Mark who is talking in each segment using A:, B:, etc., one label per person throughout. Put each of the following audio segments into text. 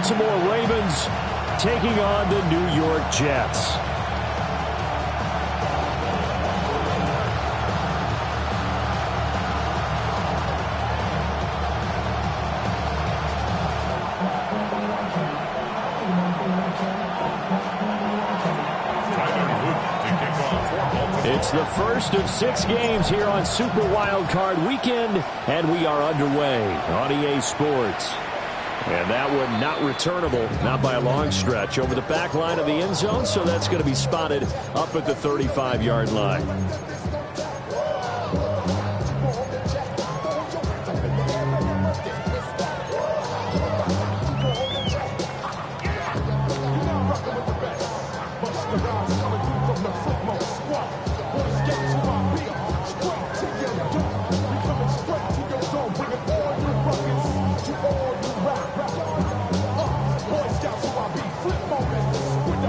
A: Baltimore Ravens taking on the New York Jets. It's the first of 6 games here on Super Wildcard Weekend, and we are underway on EA Sports. And that one not returnable, not by a long stretch, over the back line of the end zone, so that's going to be spotted up at the 35-yard line.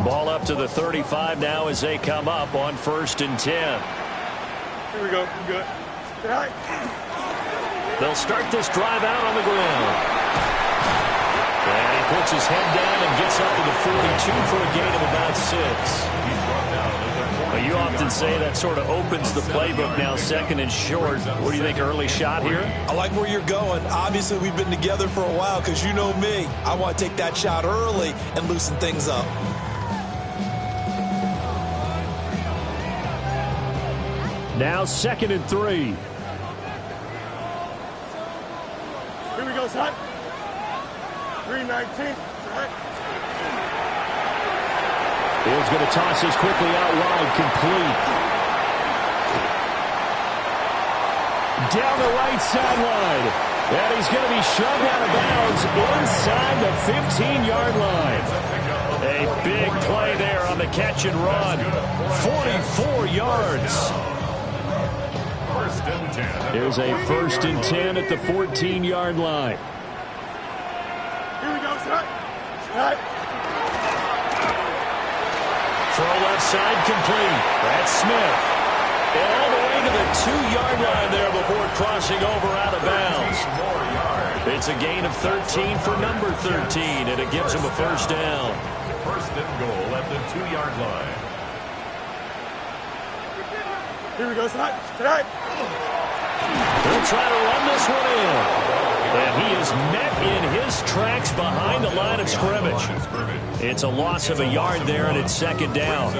A: Ball up to the 35 now as they come up on 1st and 10.
B: Here we go. We're good. All right.
A: They'll start this drive out on the ground. And he puts his head down and gets up to the 42 for a gain of about 6. But you often say that sort of opens the playbook now, 2nd and short. What do you think, early shot here?
C: I like where you're going. Obviously, we've been together for a while because you know me. I want to take that shot early and loosen things up.
A: Now 2nd and 3.
B: Here we go, son. 319. Right.
A: Fields going to toss this quickly out wide, complete. Down the right sideline. And he's going to be shoved out of bounds inside the 15-yard line. A big play there on the catch and run. 44 yards. Here's a 1st and 10 at the 14-yard line.
B: Here we go, son. Right.
A: Throw left side complete. That's Smith. And all the way to the 2-yard line there before crossing over out of bounds. It's a gain of 13 for number 13, and it gives him a 1st down.
D: 1st and goal at the 2-yard line.
B: Here we go, son. Right.
A: He'll try to run this one in. And he is met in his tracks behind the line of scrimmage. It's a loss of a yard there, and it's 2nd down.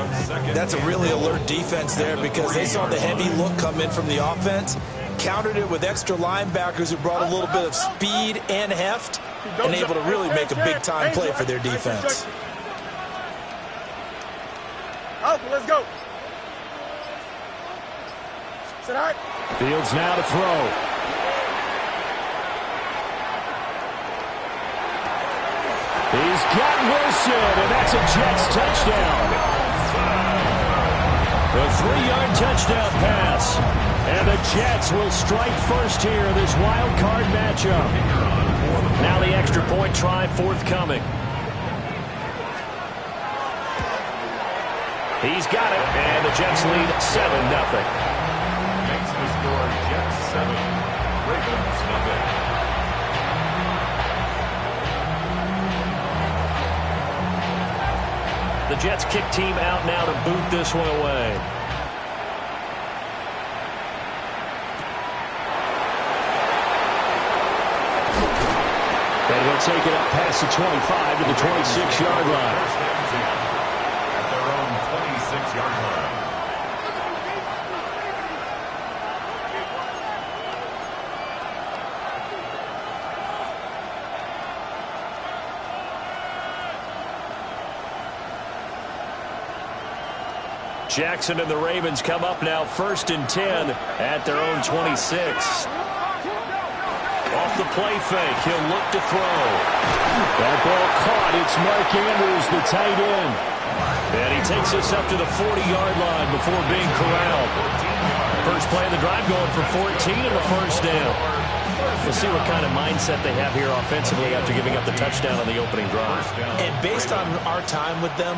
C: That's a really alert defense there because they saw the heavy look come in from the offense, countered it with extra linebackers who brought a little bit of speed and heft, and able to really make a big-time play for their defense.
B: Alpha, let's go. Sit high.
A: Fields now to throw. He's got Wilson, and that's a Jets touchdown. A 3-yard touchdown pass. And the Jets will strike first here in this wild card matchup. Now the extra point try forthcoming. He's got it, and the Jets lead 7-0.
D: Makes the score Jets 7, Ravens 0.
A: The Jets kick team out now to boot this one away. And he'll take it up past the 25 to the 26-yard line.
D: At their own 26-yard line.
A: Jackson and the Ravens come up now 1st and 10 at their own 26. Off the play fake, he'll look to throw. That ball caught. It's Mark Andrews, the tight end. And he takes us up to the 40-yard line before being corralled. First play of the drive going for 14 and a 1st down. We'll see what kind of mindset they have here offensively after giving up the touchdown on the opening drive.
C: And based on our time with them,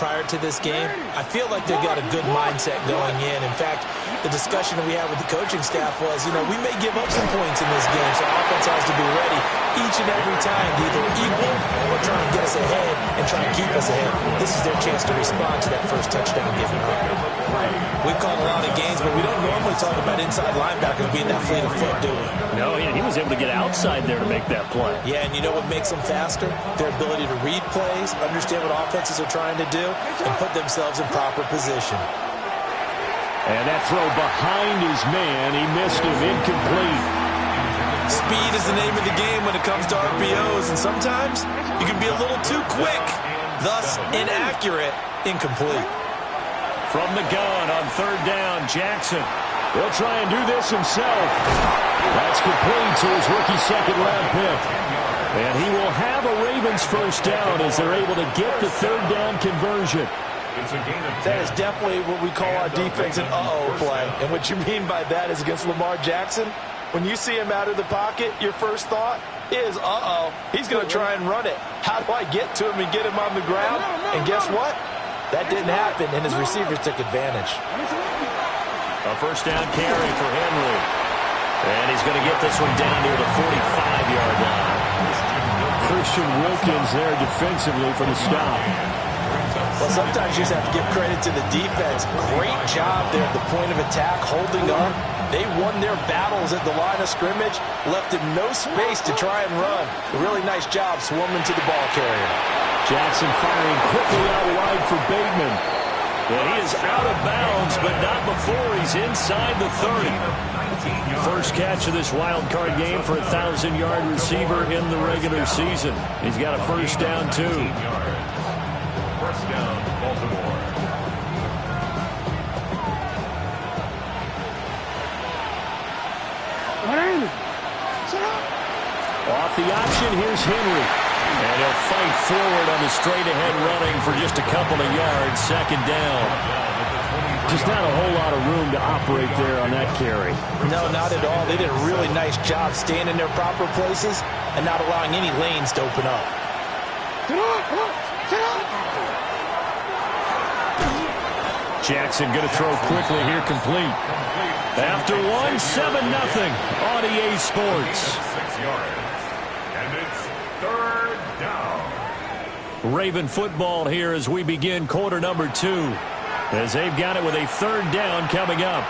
C: prior to this game, I feel like they've got a good mindset going in. In fact, the discussion that we had with the coaching staff was, we may give up some points in this game, so offense has to be ready each and every time to either equal or try to us ahead and try and keep us ahead. This is their chance to respond to that first touchdown given up. We've called a lot of games, but we don't normally talk about inside linebackers being that fleet of foot, do we?
A: No, he was able to get outside there to make that play.
C: Yeah, and you know what makes them faster? Their ability to read plays, understand what offenses are trying to do, and put themselves in proper position.
A: And that throw behind his man, he missed him, incomplete.
C: Speed is the name of the game when it comes to RPOs, and sometimes you can be a little too quick, thus inaccurate, incomplete.
A: From the gun on third down, Jackson. He'll try and do this himself. That's complete to his rookie second-round pick. And he will have a Ravens first down as they're able to get the third down conversion.
C: That is definitely what we call our defense an uh-oh play. And what you mean by that is against Lamar Jackson, when you see him out of the pocket, your first thought is, uh-oh, he's going to try and run it. How do I get to him and get him on the ground? And guess what? That didn't happen, and his receivers took advantage.
A: A first down carry for Henry. And he's going to get this one down near the 45-yard line. Christian Wilkins there defensively for the stop.
C: Well, sometimes you just have to give credit to the defense. Great job there at the point of attack, holding up. They won their battles at the line of scrimmage, left him no space to try and run. A really nice job swarming to the ball carrier.
A: Jackson firing quickly out wide for Bateman. And he is out of bounds, but not before he's inside the 30. First catch of this wild card game for a 1,000-yard receiver in the regular season. He's got a first down, too.
D: First down, Baltimore.
A: Off the option, here's Henry. And he'll fight forward on the straight-ahead running for just a couple of yards. Second down. Just not a whole lot of room to operate there on that carry.
C: No, not at all. They did a really nice job staying in their proper places and not allowing any lanes to open up.
A: Jackson going to throw quickly here, complete. After one, 7-0 on EA Sports.
D: 6 yards. And it's third down.
A: Raven football here as we begin quarter number 2. As they've got it with a third down coming up.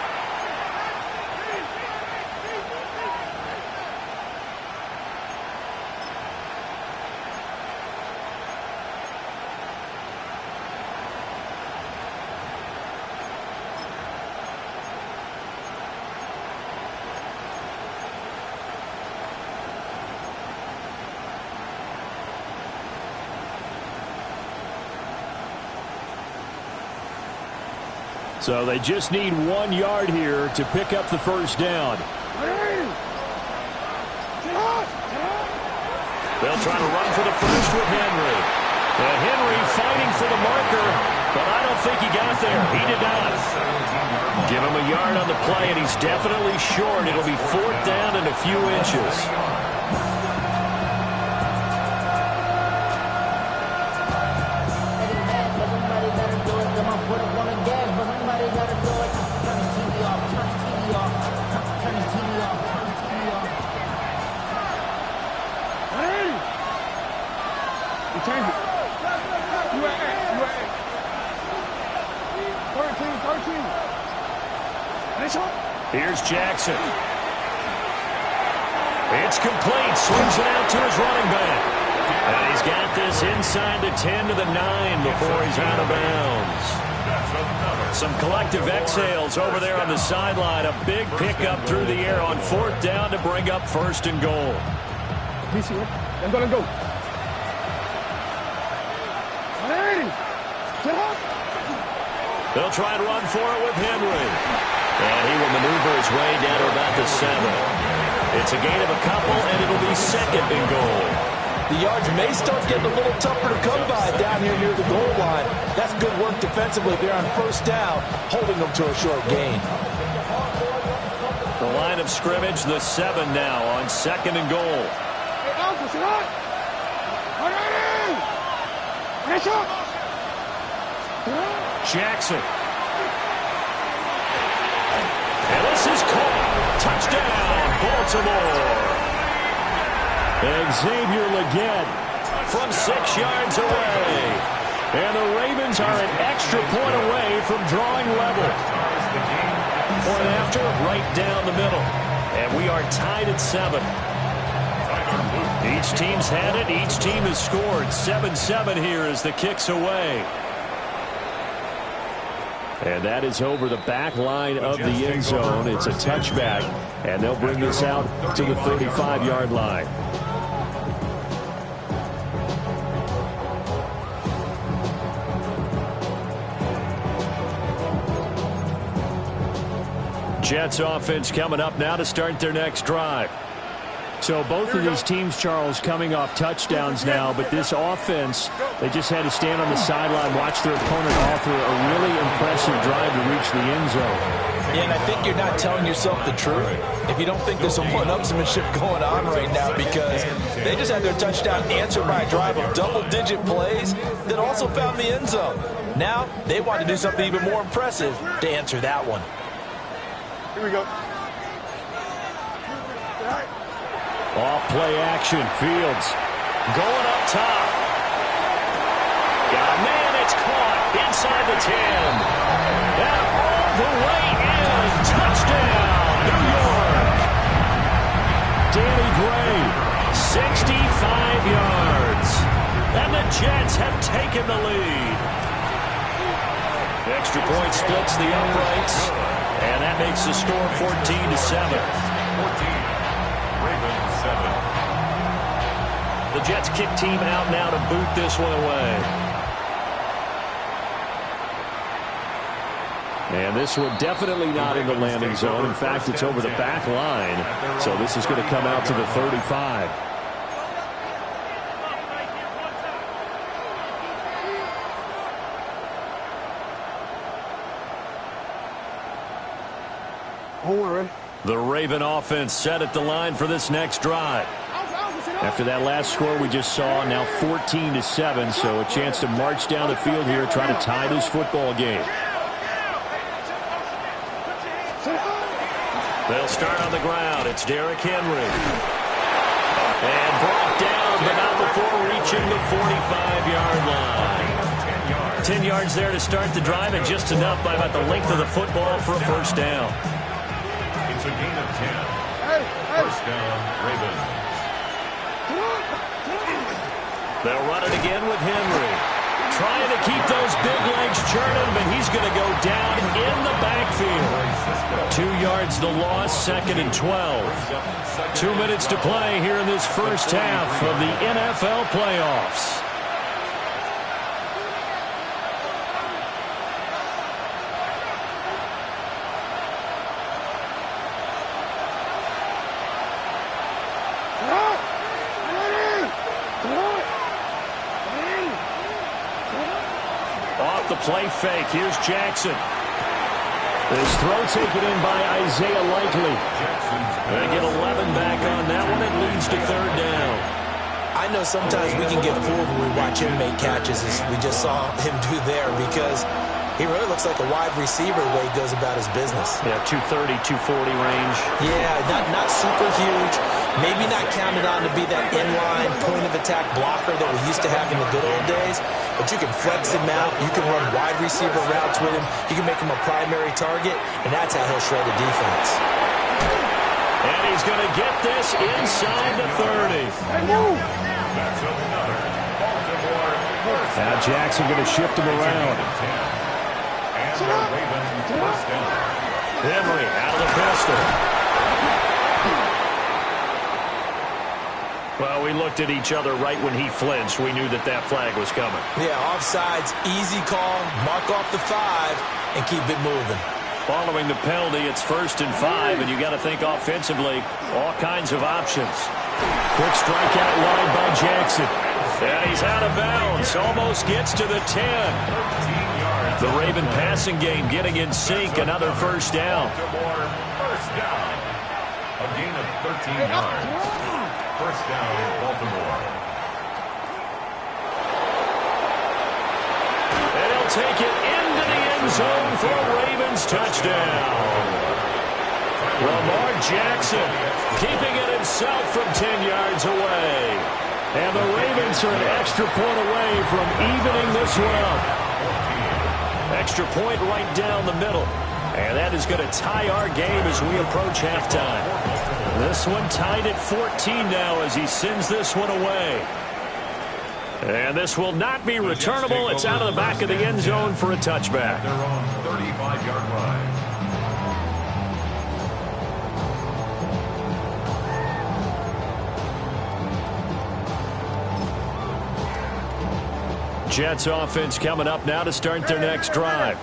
A: So they just need 1 yard here to pick up the first down. They'll try to run for the first with Henry. And Henry fighting for the marker, but I don't think he got there. He did not. Give him a yard on the play, and he's definitely short. It'll be fourth down and a few inches. Here's Jackson. It's complete. Swings it out to his running back. And he's got this inside the 10 to the 9 before he's out of bounds. Some collective exhales over there on the sideline. A big pickup through the air on fourth down to bring up first and goal.
B: I'm going to go.
A: They'll try and run for it with Henry. And he will maneuver his way down to about the 7. It's a gain of a couple, and it'll be second and goal.
C: The yards may start getting a little tougher to come by down here near the goal line. That's good work defensively there on first down, holding them to a short gain.
A: The line of scrimmage, the 7 now on second and goal. Jackson. And this is caught. Touchdown, Baltimore. Xavier Legette from 6 yards away. And the Ravens are an extra point away from drawing level. Point after, right down the middle. And we are tied at 7. Each team's had it. Each team has scored. 7-7 here as the kick's away. And that is over the back line of the end zone. It's a touchback, and they'll bring this out to the 35-yard line. Jets offense coming up now to start their next drive. So both of these teams, Charles, coming off touchdowns now, but this offense, they just had to stand on the sideline, watch their opponent offer a really impressive drive to reach the end zone.
C: Yeah, and I think you're not telling yourself the truth if you don't think there's some one-upsmanship going on right now, because they just had their touchdown answered by a drive of double-digit plays that also found the end zone. Now they want to do something even more impressive to answer that one.
B: Here we go.
A: Off play action, Fields going up top. Yeah, man, it's caught inside the 10. And all the way in. Touchdown, New York. Danny Gray, 65 yards. And the Jets have taken the lead. Extra point splits the uprights. And that makes the score 14-7. The Jets kick team out now to boot this one away. And this one definitely not in the landing zone. In fact, it's over the back line. So this is going to come out to the 35. The Raven offense set at the line for this next drive. After that last score we just saw, now 14-7, so a chance to march down the field here, try to tie this football game. They'll start on the ground. It's Derrick Henry. And brought down, but not before reaching the 45-yard line. 10 yards there to start the drive, and just enough by about the length of the football for a first down.
D: It's a gain of 10. First down, Ravens.
A: They'll run it again with Henry. Trying to keep those big legs churning, but he's going to go down in the backfield. 2 yards the loss, 2nd and 12. 2 minutes to play here in this first half of the NFL playoffs. Off the play fake. Here's Jackson. This throw taken in by Isaiah Likely. They get 11 back on that one. It leads to 3rd down.
C: I know sometimes we can get fooled when we watch him make catches, as we just saw him do there, because he really looks like a wide receiver the way he goes about his business.
A: Yeah, 230, 240 range.
C: Yeah, not super huge. Maybe not counted on to be that inline point-of-attack blocker that we used to have in the good old days, but you can flex him out. You can run wide receiver routes with him. You can make him a primary target, and that's how he'll shred a defense.
A: And he's going to get this inside the 30. Now Jackson going to shift him around. Henry out of the pistol. Well, we looked at each other right when he flinched. We knew that that flag was coming.
C: Yeah, offsides, easy call, mark off the 5, and keep it moving.
A: Following the penalty, it's 1st and 5, and you got to think offensively, all kinds of options. Quick strikeout wide by Jackson. And he's out of bounds, almost gets to the 10. The Raven passing game getting in sync, another first down.
D: First down. A gain of 13 yards. First down, Baltimore.
A: And he'll take it into the end zone for a Ravens touchdown. Lamar Jackson keeping it himself from 10 yards away. And the Ravens are an extra point away from evening this one up. Extra point right down the middle. And that is going to tie our game as we approach halftime. This one tied at 14 now as he sends this one away. And this will not be returnable. It's out of the back of the end zone for a touchback.
D: They're on 35-yard line.
A: Jets offense coming up now to start their next drive.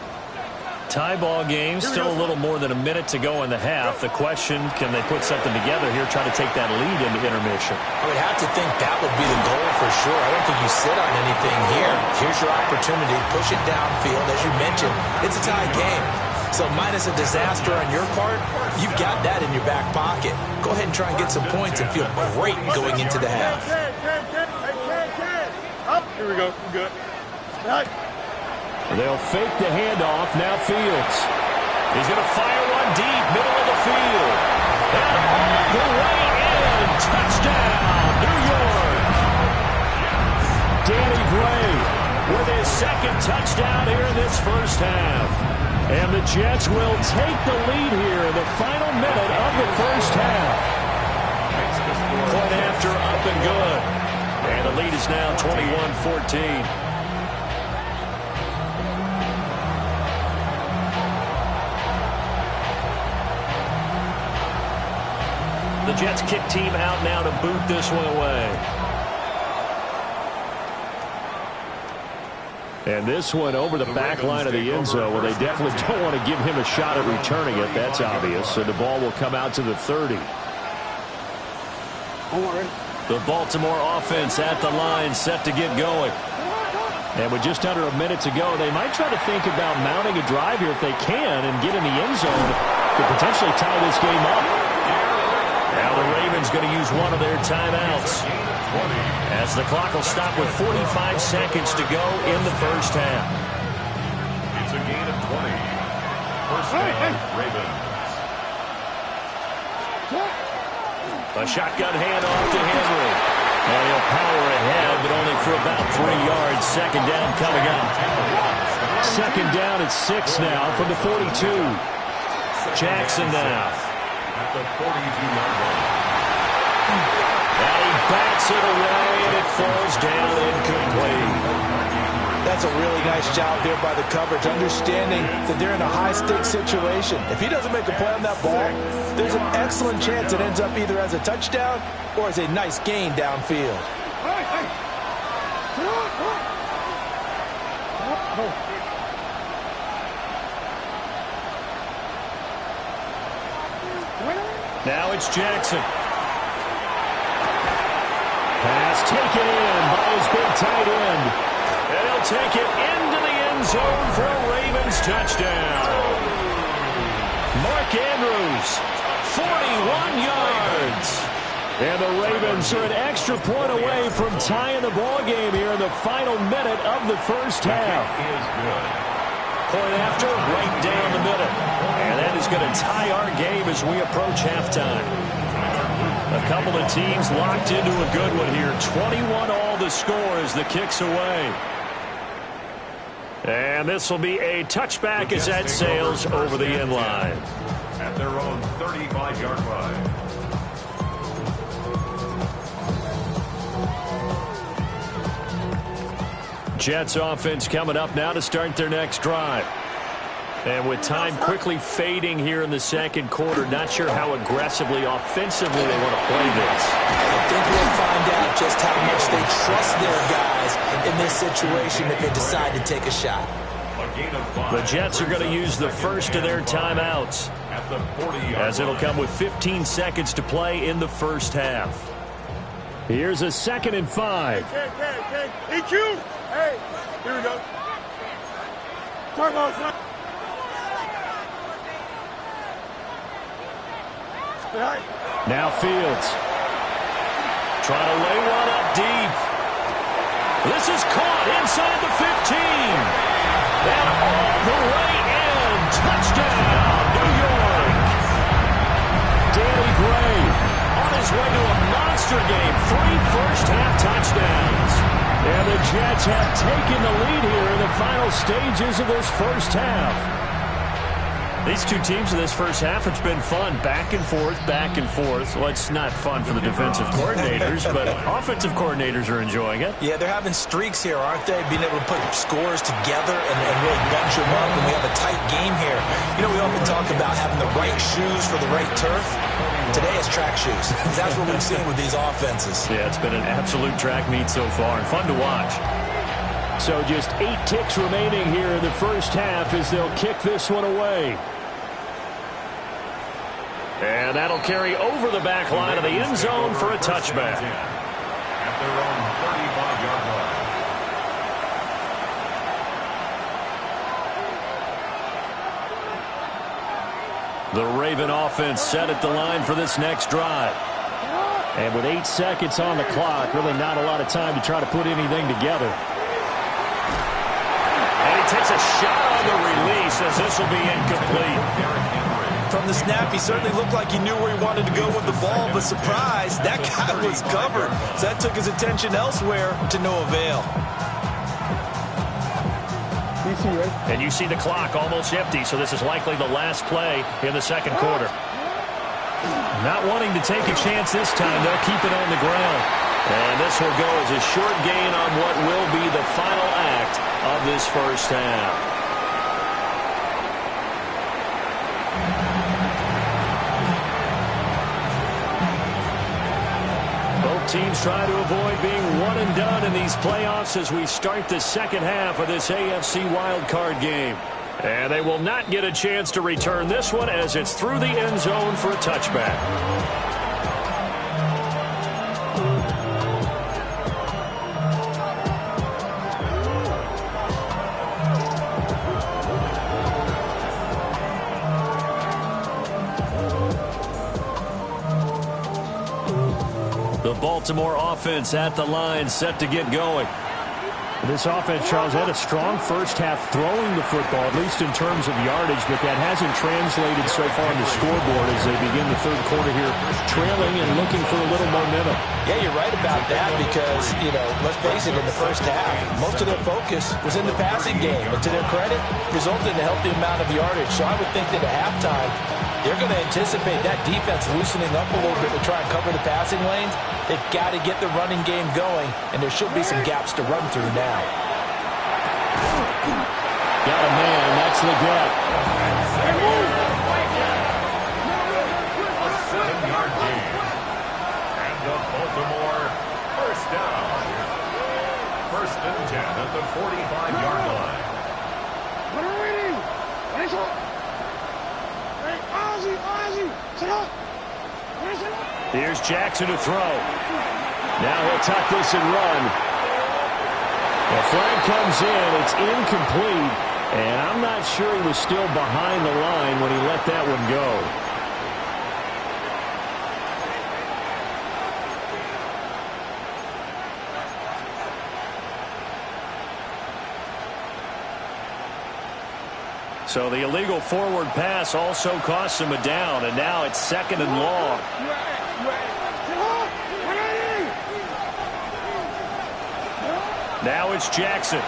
A: Tie ball game, still a little more than a minute to go in the half. The question, can they put something together here, try to take that lead into intermission?
C: I would have to think that would be the goal for sure. I don't think you sit on anything here. Here's your opportunity. Push it downfield. As you mentioned, it's a tie game. So minus a disaster on your part, you've got that in your back pocket. Go ahead and try and get some points and feel great going into the half.
B: Here we go. Good.
A: They'll fake the handoff. Now Fields. He's going to fire one deep, middle of the field. And all the way in. Touchdown, New York. Danny Gray with his second touchdown here in this first half. And the Jets will take the lead here in the final minute of the first half. Point after, up and good. And the lead is now 21-14. The Jets kick team out now to boot this one away. And this one over the back line of the end zone. Well, they definitely don't want to give him a shot at returning it. That's obvious. So the ball will come out to the 30. The Baltimore offense at the line, set to get going. And with just under a minute to go, they might try to think about mounting a drive here if they can and get in the end zone to potentially tie this game up. Now the Ravens going to use one of their timeouts as the clock will stop with 45 seconds to go in the first half.
D: It's a gain of 20. First down, Ravens.
A: A shotgun handoff to Henry. And he'll power ahead, but only for about 3 yards. Second down coming up. Second down at 6 now from the 42. Jackson now.
D: At the 42-yard line.
A: And he bats it away, and it falls down incomplete.
C: That's a really nice job there by the coverage, understanding that they're in a high-stakes situation. If he doesn't make a play on that ball, there's an excellent chance it ends up either as a touchdown or as a nice gain downfield.
A: Now it's Jackson. Pass taken in by his big tight end. And he'll take it into the end zone for a Ravens touchdown. Mark Andrews, 41 yards. And the Ravens are an extra point away from tying the ball game here in the final minute of the first half. Point after, right down the middle. And that is going to tie our game as we approach halftime. A couple of teams locked into a good one here. 21-all the score as the kick's away. And this will be a touchback as that sails over the end line.
D: At their own 35-yard line.
A: Jets offense coming up now to start their next drive. And with time quickly fading here in the second quarter, not sure how aggressively, offensively they want to play this.
C: I think we'll find out just how much they trust their guys in this situation if they decide to take a shot.
A: The Jets are going to use the first of their timeouts, as it'll come with 15 seconds to play in the first half. Here's a 2nd and 5.
B: EQ! Hey, here we go.
A: Now Fields. Trying to lay one up deep. This is caught inside the 15. And all the way in. Touchdown, New York. Danny Gray on his way to a monster monster game. 3 first-half touchdowns. And the Jets have taken the lead here in the final stages of this first half. These two teams in this first half, it's been fun. Back and forth, back and forth. Well, it's not fun for the defensive coordinators, but offensive coordinators are enjoying it.
C: Yeah, they're having streaks here, aren't they? Being able to put scores together and really bunch them up, and we have a tight game here. You know, we often talk about having the right shoes for the right turf. Today it's track shoes. That's what we've seen with these offenses.
A: Yeah, it's been an absolute track meet so far, and fun to watch. So just 8 ticks remaining here in the first half as they'll kick this one away. And that'll carry over the back line of the end zone for a touchback.
D: At their own 35-yard line.
A: The Raven offense set at the line for this next drive. And with 8 seconds on the clock, really not a lot of time to try to put anything together. And he takes a shot on the release as this will be incomplete.
C: From the snap, he certainly looked like he knew where he wanted to go with the ball, but surprise, that guy was covered. So that took his attention elsewhere to no avail.
A: And you see the clock almost empty, so this is likely the last play in the second quarter. Not wanting to take a chance this time, they'll keep it on the ground. And this will go as a short gain on what will be the final act of this first half. Teams try to avoid being one and done in these playoffs as we start the second half of this AFC wildcard game. And they will not get a chance to return this one as it's through the end zone for a touchback. The Baltimore offense at the line, set to get going. This offense, Charles, had a strong first half throwing the football, at least in terms of yardage, but that hasn't translated so far on the scoreboard as they begin the third quarter here, trailing and looking for a little momentum.
C: Yeah, you're right about that because, you know, let's face it, in the first half, most of their focus was in the passing game. And to their credit, resulted in a healthy amount of yardage. So I would think that at halftime, they're going to anticipate that defense loosening up a little bit to try and cover the passing lanes. They've got to get the running game going, and there should be some gaps to run through now.
A: Got a man. That's the gut.
D: A 7-yard gain. And the Baltimore first down. First and 10 at the 45-yard line.
A: Here's Jackson to throw. Now he'll tuck this and run. The flag comes in. It's incomplete. And I'm not sure he was still behind the line when he let that one go. So the illegal forward pass also costs him a down, and now it's second and long. Now it's Jackson.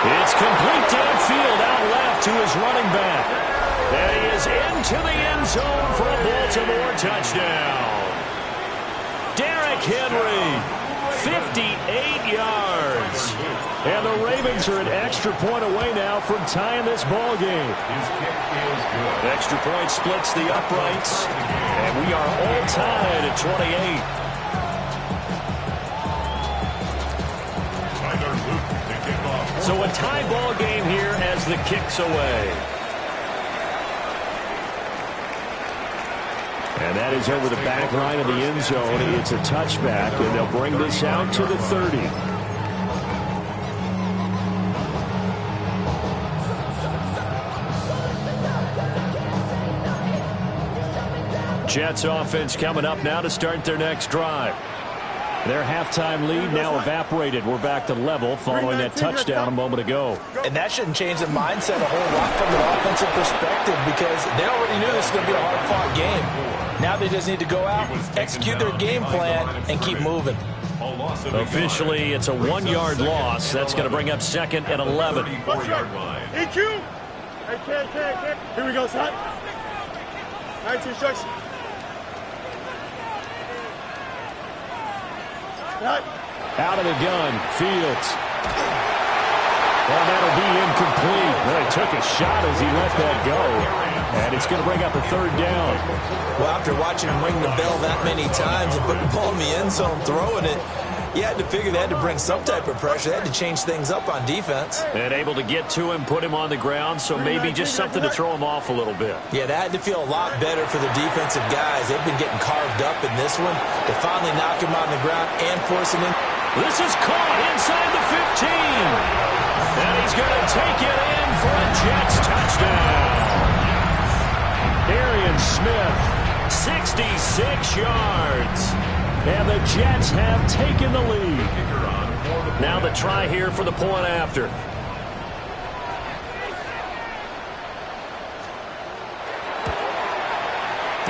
A: It's complete downfield out left to his running back. And he is into the end zone for a Baltimore touchdown. Derrick Henry. 58 yards. And the Ravens are an extra point away now from tying this ball game.
D: His kick is good.
A: Extra point splits the uprights. And we are all tied at 28. So a tie ball game here as the kick's away. And that is over the back line of the end zone. It's a touchback, and they'll bring this out to the 30. Jets offense coming up now to start their next drive. Their halftime lead now evaporated. We're back to level following that touchdown a moment ago.
C: And that shouldn't change the mindset a whole lot from an offensive perspective because they already knew this was going to be a hard-fought game. Now they just need to go out, execute their game plan, and keep moving.
A: Officially, it's a 1-yard loss. That's going to bring up 2nd and 11.
B: EQ! Hey, here we go, son. Nice instruction.
A: Out of the gun, Fields. Well, that'll be incomplete. Well, he took a shot as he let that go. And it's going to bring up a 3rd down.
C: Well, after watching him ring the bell that many times and putting the ball in the end zone, throwing it, you had to figure they had to bring some type of pressure. They had to change things up on defense.
A: And able to get to him, put him on the ground, so maybe just something to throw him off a little bit.
C: Yeah, that had to feel a lot better for the defensive guys. They've been getting carved up in this one. To finally knock him on the ground and force him in.
A: This is caught inside the 15. And he's going to take it in for a Jets touchdown. Arian Smith, 66 yards. And the Jets have taken the lead. Now the try here for the point after.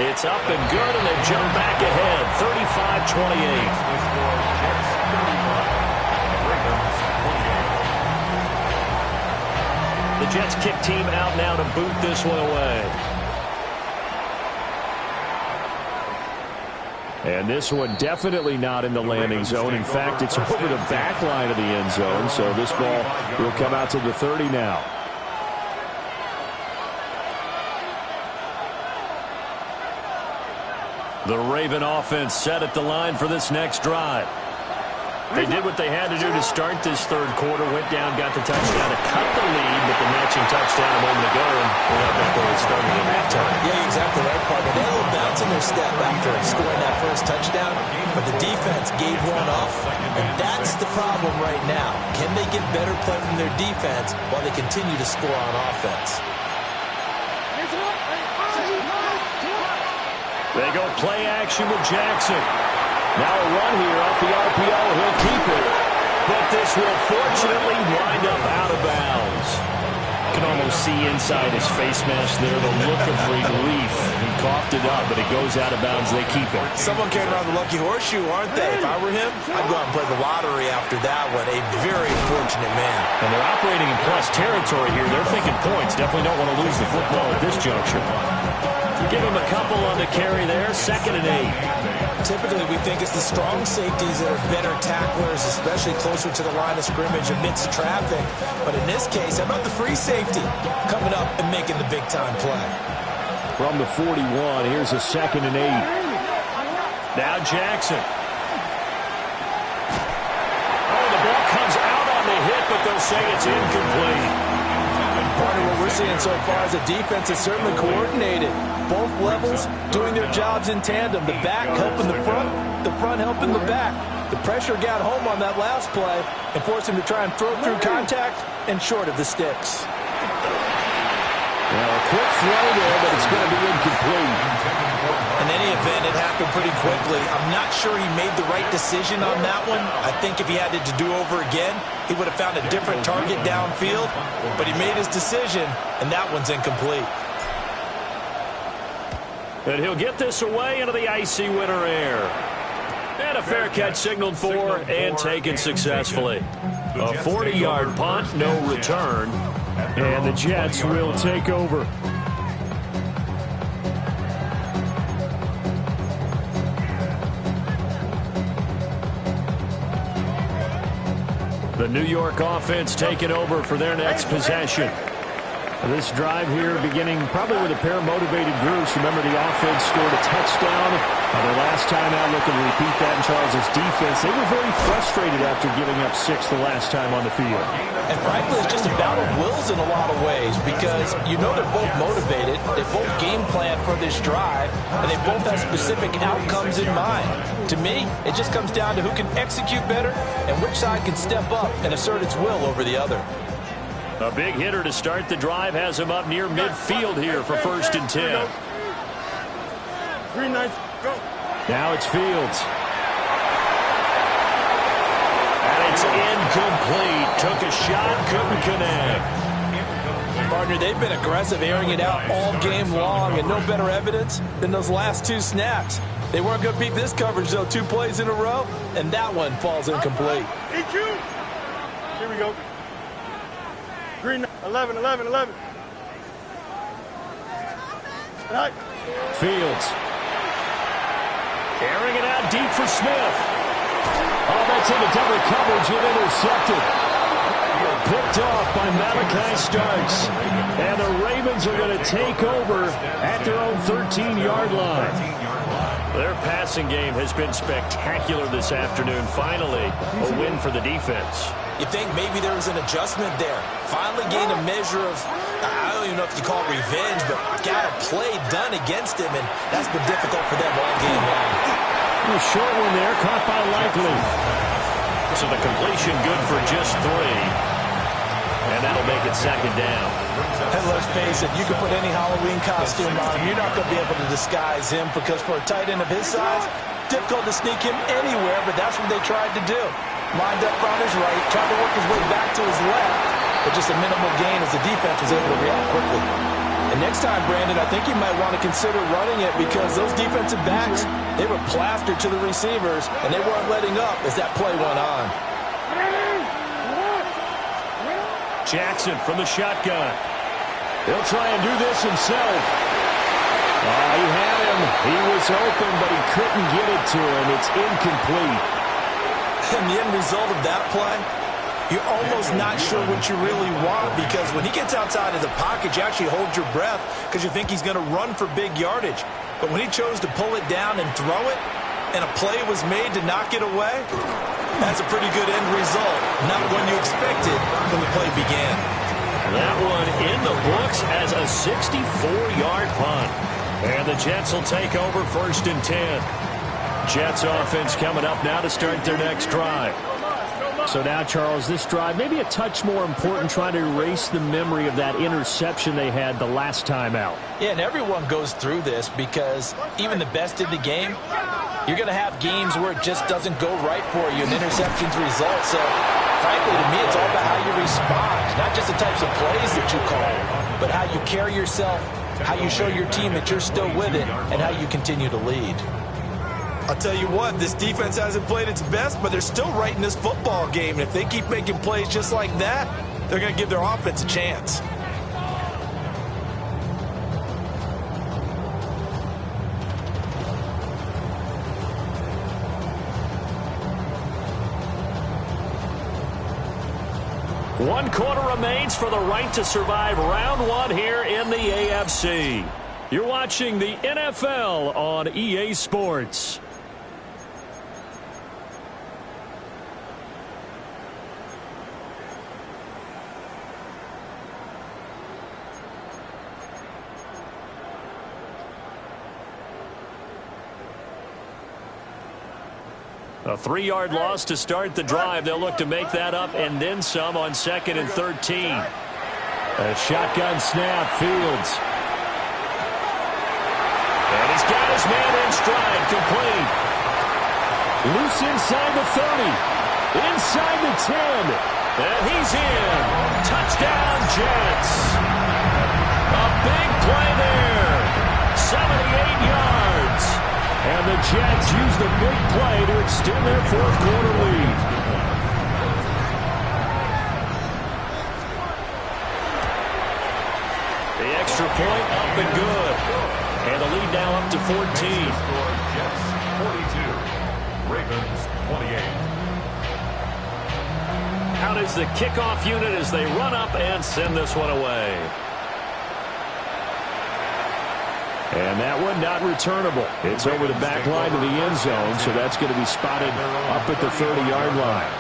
A: It's up and good, and they jump back ahead, 35-28. The Jets kick team out now to boot this one away. And this one definitely not in the landing zone. In fact, it's over the back line of the end zone, so this ball will come out to the 30 now. The Raven offense set at the line for this next drive. They did what they had to do to start this 3rd quarter, went down, got the touchdown to cut the lead, but the matching touchdown a moment ago, and we're not back where it started at halftime.
C: Yeah, exactly right, partner. They had a little bounce in their step after scoring that first touchdown, but the defense gave one up, and that's the problem right now. Can they get better play from their defense while they continue to score on offense?
A: They go play action with Jackson. Now a run here off the RPO. He'll keep it. But this will fortunately wind up out of bounds. You can almost see inside his face mask there the look of relief. He coughed it up, but it goes out of bounds. They keep it.
C: Someone came around the lucky horseshoe, aren't they? If I were him, I'd go out and play the lottery after that one. A very fortunate man.
A: And they're operating in plus territory here. They're thinking points. Definitely don't want to lose the football at this juncture. Give him a couple on the carry there. 2nd and 8.
C: Typically, we think it's the strong safeties that are better tacklers, especially closer to the line of scrimmage amidst traffic. But in this case, how about the free safety coming up and making the big-time play?
A: From the 41, here's a 2nd and 8. Now Jackson. Oh, the ball comes out on the hit, but they'll say it's incomplete.
C: Part of what we're seeing so far is the defense is certainly coordinated. Both levels doing their jobs in tandem. The back helping the front helping the back. The pressure got home on that last play and forced him to try and throw through contact and short of the sticks.
A: Well, a quick throw there, but it's going to be incomplete.
C: In any event, it happened pretty quickly. I'm not sure he made the right decision on that one. I think if he had it to do over again, he would have found a different target downfield. But he made his decision, and that one's incomplete.
A: And he'll get this away into the icy winter air. And a fair catch signaled for and taken successfully. A 40-yard punt, no return. And the Jets will take over. The New York offense taking over for their next possession. This drive here beginning probably with a pair of motivated groups. Remember, the offense scored a touchdown. Their last time out, looking to repeat that in Charles' defense. They were very frustrated after giving up 6 the last time on the field.
C: And frankly, it's just a battle of wills in a lot of ways because you know they're both motivated. They both game plan for this drive, and they both have specific outcomes in mind. To me, it just comes down to who can execute better and which side can step up and assert its will over the other.
A: A big hitter to start the drive has him up near midfield here for 1st and 10.
B: Green knights, go.
A: Now it's Fields. Took a shot, couldn't connect.
C: Partner, they've been aggressive, airing it out all game long, and no better evidence than those last 2 snaps. They weren't going to beat this coverage, though. 2 plays in a row, and that one falls incomplete.
B: EQ. Here we go. Green 11, 11, 11. Right.
A: Fields. Airing it out deep for Smith. Oh, that's into double coverage and intercepted. Picked off by Malachi Starks. And the Ravens are going to take over at their own 13-yard line. Their passing game has been spectacular this afternoon. Finally, a win for the defense.
C: You think maybe there was an adjustment there. Finally gained a measure of, I don't even know if you call it revenge, but got a play done against him, and that's been difficult for them all game long.
A: A short one there, caught by Likely. So the completion good for just 3. And that'll make it 2nd down.
C: And let's face it, you can put any Halloween costume on him. You're not going to be able to disguise him because for a tight end of his size, difficult to sneak him anywhere, but that's what they tried to do. Lined up on his right, tried to work his way back to his left, but just a minimal gain as the defense was able to react quickly. And next time, Brandon, I think you might want to consider running it because those defensive backs, they were plastered to the receivers, and they weren't letting up as that play went on.
A: Jackson from the shotgun. He'll try and do this himself. Oh, he had him. He was open, but he couldn't get it to him. It's incomplete.
C: And the end result of that play, you're almost not sure what you really want because when he gets outside of the pocket, you actually hold your breath because you think he's going to run for big yardage. But when he chose to pull it down and throw it, and a play was made to knock it away, that's a pretty good end result. Not one you expected when the play began.
A: That one in the books as a 64-yard punt. And the Jets will take over 1st and 10. Jets offense coming up now to start their next drive. So now, Charles, this drive maybe a touch more important, trying to erase the memory of that interception they had the last time out.
C: Yeah, and everyone goes through this because even the best in the game, you're going to have games where it just doesn't go right for you, and interceptions result. So, frankly, to me, it's all about how you respond, not just the types of plays that you call, but how you carry yourself, how you show your team that you're still with it, and how you continue to lead. I'll tell you what, this defense hasn't played its best, but they're still right in this football game. And if they keep making plays just like that, they're going to give their offense a chance.
A: One quarter remains for the right to survive round 1 here in the AFC. You're watching the NFL on EA Sports. A 3-yard loss to start the drive. They'll look to make that up and then some on 2nd and 13. A shotgun snap, Fields. And he's got his man in stride, complete. Loose inside the 30. Inside the 10. And he's in. Touchdown, Jets. A big play there. 78 yards. And the Jets use the big play to extend their 4th quarter lead. The extra point up and good. And the lead now up to 14.
D: Jets 42, Ravens 28.
A: Out is the kickoff unit as they run up and send this one away. And that one not returnable. It's over the back line of the end zone, so that's going to be spotted up at the 30-yard line.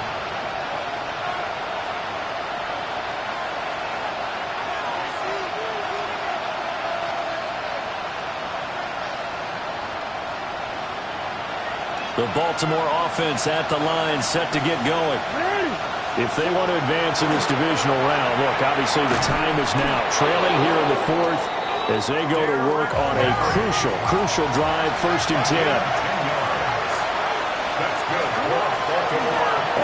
A: The Baltimore offense at the line, set to get going. If they want to advance in this divisional round, look, obviously the time is now. Trailing here in the 4th as they go to work on a crucial drive, 1st and 10.
D: That's good.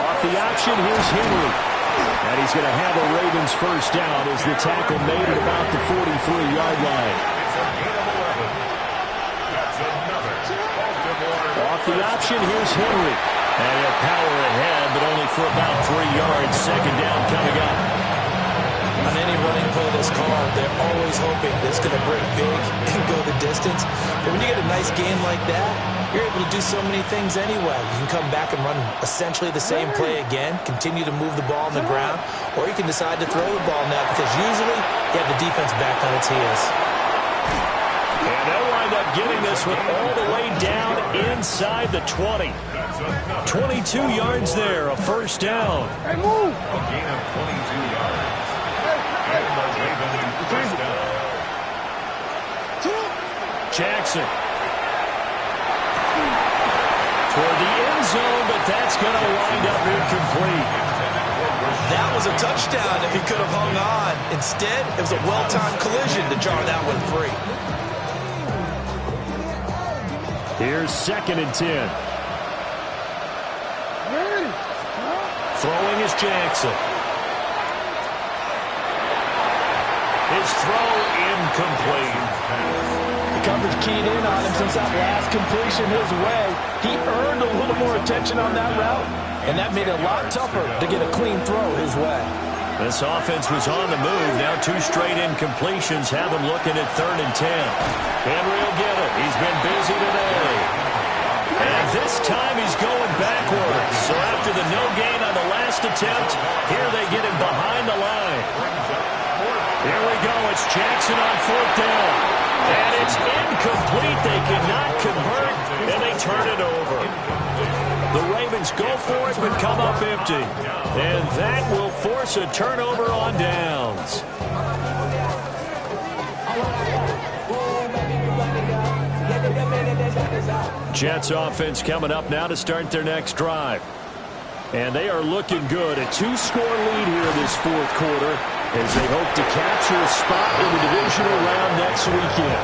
A: Off the option, here's Henry. And he's going to have a Ravens first down as the tackle made at about the 43-yard line.
D: It's a gain of 11. That's another Baltimore.
A: Off the option, here's Henry. And he'll power ahead, but only for about 3 yards. Second down coming up.
C: On any running play that's called, they're always hoping it's going to break big and go the distance. But when you get a nice game like that, you're able to do so many things anyway. You can come back and run essentially the same play again, continue to move the ball on the ground, or you can decide to throw the ball now because usually you have the defense back on its heels.
A: And they'll wind up getting this one all the way down inside the 20. 22 yards there, a first down.
B: Hey, move!
D: A gain of 22 yards. And the Ravens first down.
A: Jackson. Toward the end zone, but that's going to wind up incomplete.
C: That was a touchdown if he could have hung on. Instead, it was a well-timed collision to jar that one free.
A: Here's 2nd and 10. Throwing is Jackson. His throw incomplete.
E: The coverage keyed in on him since that last completion his way. He earned a little more attention on that route, and that made it a lot tougher to get a clean throw his way.
A: This offense was on the move. Now 2 straight incompletions have him looking at 3rd and 10. Henry will get it. He's been busy today. And this time he's going backwards. So after the no gain on the last attempt, here they get him behind the line. Here we go. It's Jackson on 4th down. And it's incomplete. They cannot convert, and they turn it over. The Ravens go for it, but come up empty. And that will force a turnover on downs. Jets offense coming up now to start their next drive. And they are looking good. A 2-score lead here in this 4th quarter as they hope to capture a spot in the divisional round next weekend.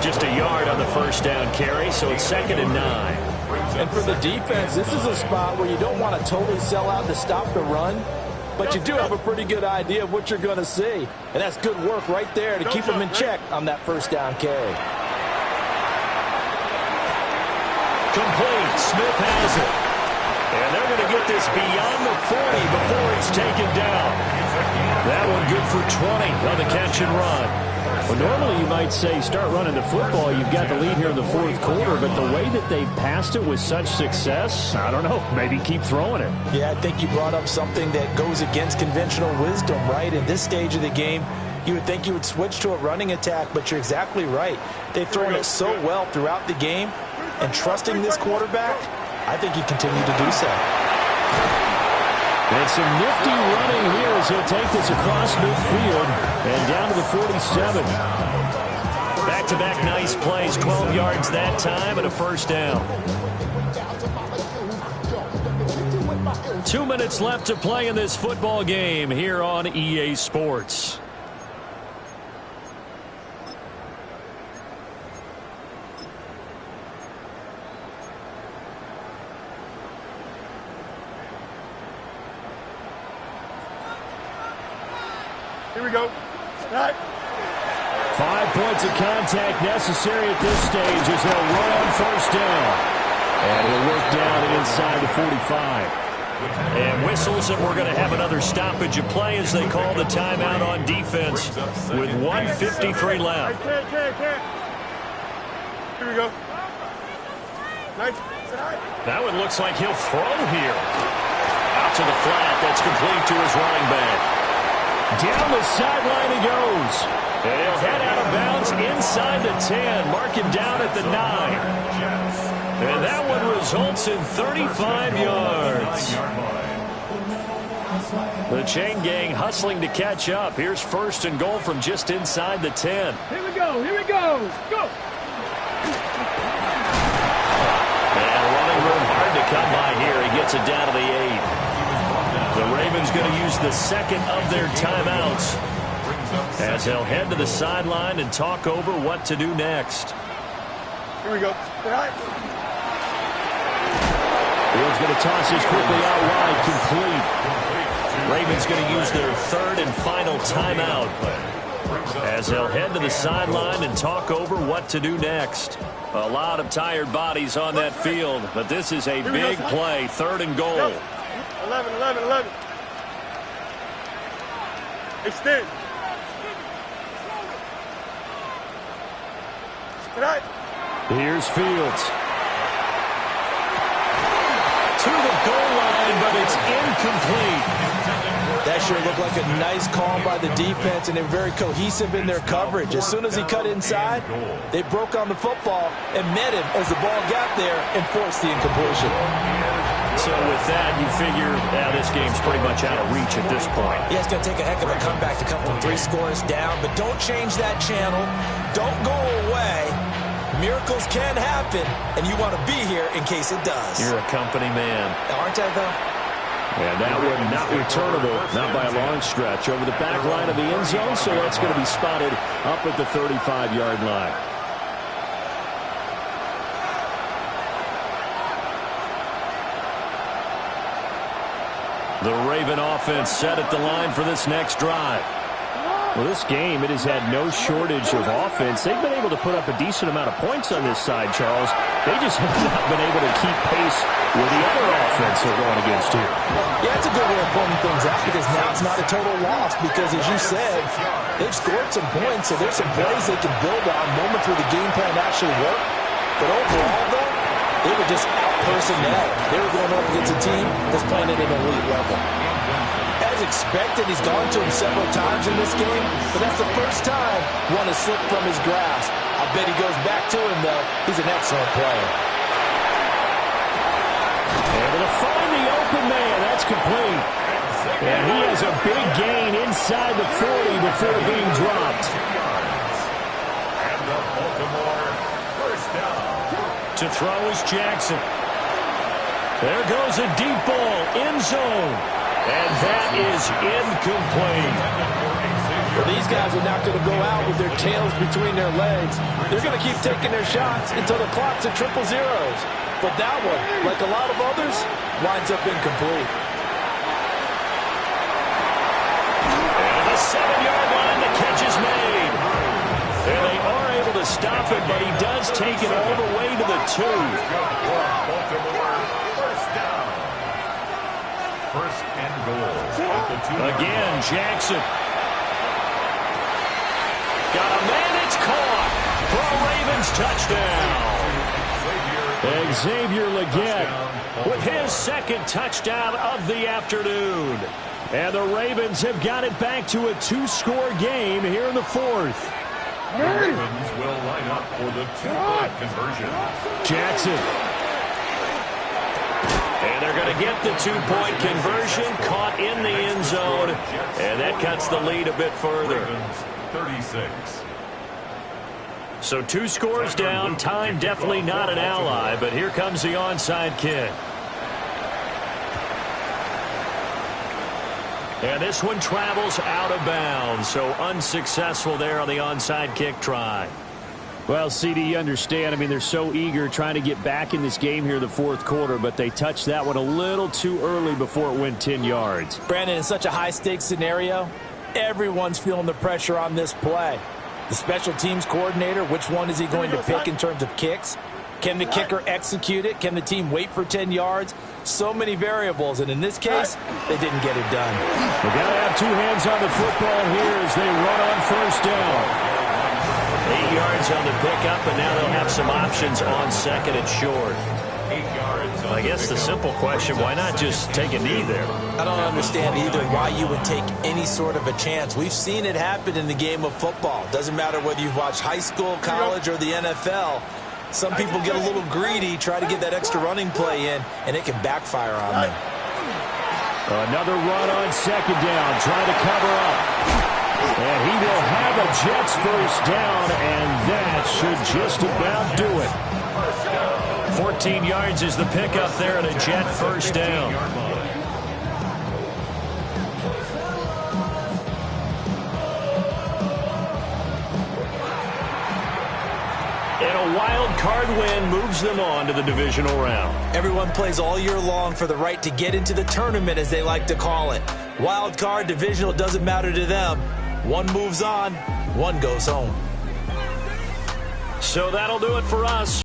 A: Just a yard on the first down carry, so it's 2nd and 9.
E: And for the defense, this is a spot where you don't want to totally sell out to stop the run, but you do have a pretty good idea of what you're going to see. And that's good work right there to keep them in check on that first down carry.
A: Complete. Smith has it. And they're going to get this beyond the 40 before it's taken down. That one good for 20 on the catch and run. Well, normally you might say start running the football. You've got the lead here in the 4th quarter, but the way that they've passed it with such success, I don't know, maybe keep throwing it.
C: Yeah, I think you brought up something that goes against conventional wisdom, right? In this stage of the game, you would think you would switch to a running attack, but you're exactly right. They've thrown it so well throughout the game, and trusting this quarterback, I think he continued to do so.
A: And some nifty running here as he'll take this across midfield and down to the 47. Back-to-back nice plays, 12 yards that time and a first down. 2 minutes left to play in this football game here on EA Sports.
B: Here we go. Right.
A: 5 points of contact necessary at this stage as they'll run on first down. And he'll work down inside the 45. And whistles, and we're going to have another stoppage of play as they call the timeout on defense with 1:53 left.
B: Here we go. Nice.
A: That one looks like he'll throw here. Out to the flat. That's complete to his running back. Down the sideline he goes. And he'll head out of bounds inside the 10. Mark him down at the 9. And that one results in 35 yards. The chain gang hustling to catch up. Here's 1st and goal from just inside the 10.
B: Here we go. Here we go. Go.
A: And running room hard to come by here. He gets it down to the 8. The Ravens going to use the 2nd of their timeouts as they'll head to the sideline and talk over what to do next.
B: Here we go.
A: Fields going to toss this quickly out wide, complete. Ravens going to use their third and final timeout as they'll head to the sideline and talk over what to do next. A lot of tired bodies on that field, but this is a big play, third and goal.
B: 11, 11, 11. Extend.
A: Here's Fields. To the goal line, but it's incomplete.
C: That sure looked like a nice call by the defense, and they're very cohesive in their coverage. As soon as he cut inside, they broke on the football and met him as the ball got there and forced the incompletion.
A: So with that, you figure this game's pretty much out of reach at this point.
C: Yeah, it's going to take a heck of a comeback to come from 3 scores down, but don't change that channel. Don't go away. Miracles can happen, and you want to be here in case it does.
A: You're a company man.
C: Aren't I, though?
A: And that one not returnable, not by a long stretch, over the back line of the end zone, so that's going to be spotted up at the 35-yard line. The Raven offense set at the line for this next drive. Well, this game, it has had no shortage of offense. They've been able to put up a decent amount of points on this side, Charles. They just have not been able to keep pace with the other offense they're going against here.
C: Yeah, it's a good way of pointing things out because now it's not a total loss because, as you said, they've scored some points, so there's some plays they can build on, moments where the game plan actually worked. But overall, though, they were just out-personnel. They were going up against a team that's playing at an elite level. As expected, he's gone to him several times in this game, but that's the first time one has slipped from his grasp. I bet he goes back to him, though. He's an excellent player.
A: Able to find the open man. That's complete. And he has a big gain inside the 40 before being dropped.
D: And the Baltimore first down.
A: To throw is Jackson. There goes a deep ball, end zone. And that is incomplete.
E: Well, these guys are not going to go out with their tails between their legs. They're going to keep taking their shots until the clock's at 000. But that one, like a lot of others, winds up incomplete.
A: And the 7-yard line, the catch is made. And they are able to stop it, but he does take it all the way to the 2.
D: Baltimore first down. First and goal.
A: Again, Jackson. Got a man, it's caught for a Ravens touchdown. Xavier Legette with his second touchdown of the afternoon. And the Ravens have got it back to a 2-score game here in the 4th.
D: The Ravens will line up for the 2-point conversion.
A: Jackson. And they're going to get the 2-point conversion, caught in the end zone, and that cuts the lead a bit further.
D: Ravens 36.
A: So 2 scores down, time definitely not an ally, but here comes the onside kick. And this one travels out of bounds, so unsuccessful there on the onside kick try. Well, CD, you understand. I mean, they're so eager trying to get back in this game here in the 4th quarter, but they touched that one a little too early before it went 10 yards.
E: Brandon, in such a high-stakes scenario, everyone's feeling the pressure on this play. The special teams coordinator, which one is he going to pick in terms of kicks? Can the kicker execute it? Can the team wait for 10 yards? So many variables, and in this case, they didn't get it done.
A: They got to have 2 hands on the football here as they run on first down. 8 yards on the pickup, and now they'll have some options on second and short.
D: 8 yards.
A: I guess the simple question, why not just take a knee there?
C: I don't understand either why you would take any sort of a chance. We've seen it happen in the game of football. Doesn't matter whether you've watched high school, college, or the NFL. Some people get a little greedy, try to get that extra running play in, and it can backfire on them.
A: Another run on second down, trying to cover up. And he will have a Jets first down, and that should just about do it. 14 yards is the pickup there and a Jet first down. And a wild card win moves them on to the divisional round.
C: Everyone plays all year long for the right to get into the tournament, as they like to call it. Wild card, divisional, doesn't matter to them. One moves on, one goes home.
A: So that'll do it for us.